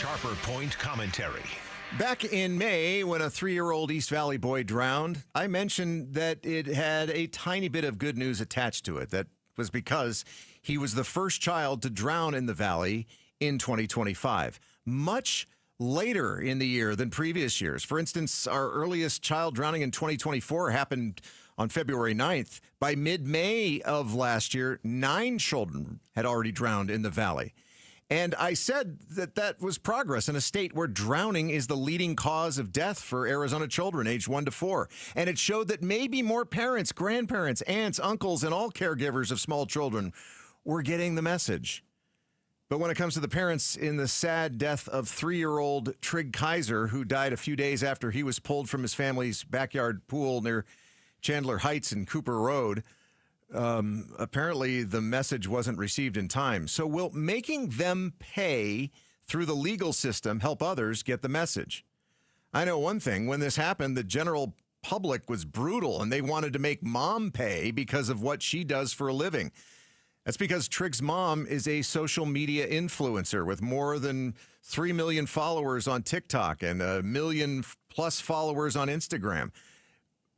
Sharper Point Commentary. Back in May, when a 3-year-old East Valley boy drowned, I mentioned that it had a tiny bit of good news attached to it. That was because he was the first child to drown in the valley in 2025. Much later in the year than previous years. For instance, our earliest child drowning in 2024 happened on February 9th. By mid-May of last year, 9 children had already drowned in the valley. And I said that that was progress in a state where drowning is the leading cause of death for Arizona children aged 1 to 4. And it showed that maybe more parents, grandparents, aunts, uncles, and all caregivers of small children were getting the message. But when it comes to the parents in the sad death of 3-year-old Trig Kaiser, who died a few days after he was pulled from his family's backyard pool near Chandler Heights and Cooper Road, apparently the message wasn't received in time. So will making them pay through the legal system help others get the message? I know one thing. When this happened, the general public was brutal, and they wanted to make mom pay because of what she does for a living. That's because Trig's mom is a social media influencer with more than 3 million followers on TikTok and 1 million plus followers on Instagram,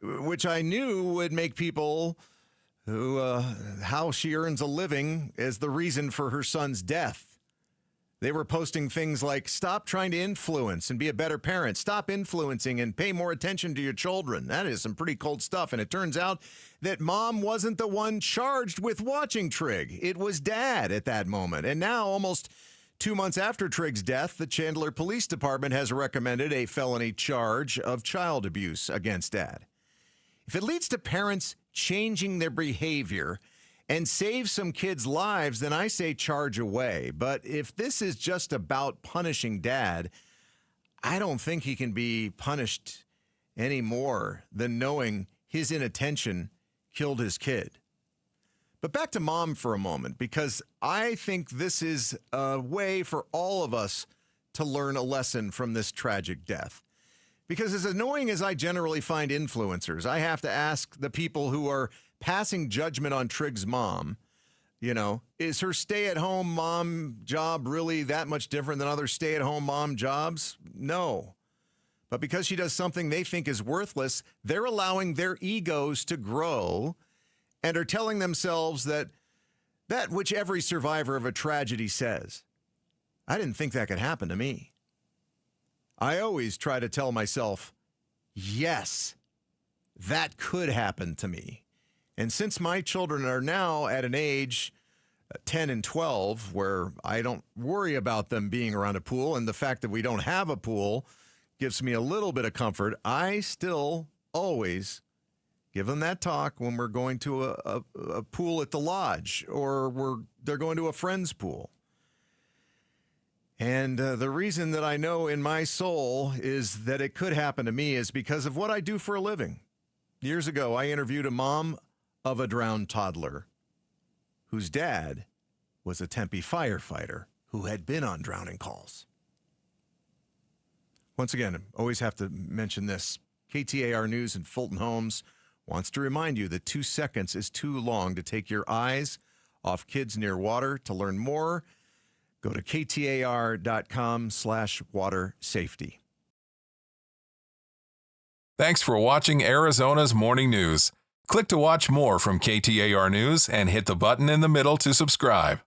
which I knew would make people who how she earns a living as the reason for her son's death. They were posting things like, stop trying to influence and be a better parent. Stop influencing and pay more attention to your children. That is some pretty cold stuff. And it turns out that mom wasn't the one charged with watching Trig. It was dad at that moment. And now, almost 2 months after Trig's death, the Chandler Police Department has recommended a felony charge of child abuse against dad. If it leads to parents changing their behavior and save some kids' lives, then I say charge away. But if this is just about punishing dad, I don't think he can be punished any more than knowing his inattention killed his kid. But back to mom for a moment, because I think this is a way for all of us to learn a lesson from this tragic death. Because as annoying as I generally find influencers, I have to ask the people who are passing judgment on Trig's mom, is her stay-at-home mom job really that much different than other stay-at-home mom jobs? No. But because she does something they think is worthless, they're allowing their egos to grow and are telling themselves that which every survivor of a tragedy says. I didn't think that could happen to me. I always try to tell myself, yes, that could happen to me. And since my children are now at an age, 10 and 12, where I don't worry about them being around a pool, and the fact that we don't have a pool gives me a little bit of comfort, I still always give them that talk when we're going to a pool at the lodge, or they're going to a friend's pool. And the reason that I know in my soul is that it could happen to me is because of what I do for a living. Years ago, I interviewed a mom of a drowned toddler whose dad was a Tempe firefighter who had been on drowning calls. Once again, I always have to mention this. KTAR News in Fulton Homes wants to remind you that 2 seconds is too long to take your eyes off kids near water. To learn more, go to KTAR.com/water safety. Thanks for watching Arizona's Morning News. Click to watch more from KTAR News and hit the button in the middle to subscribe.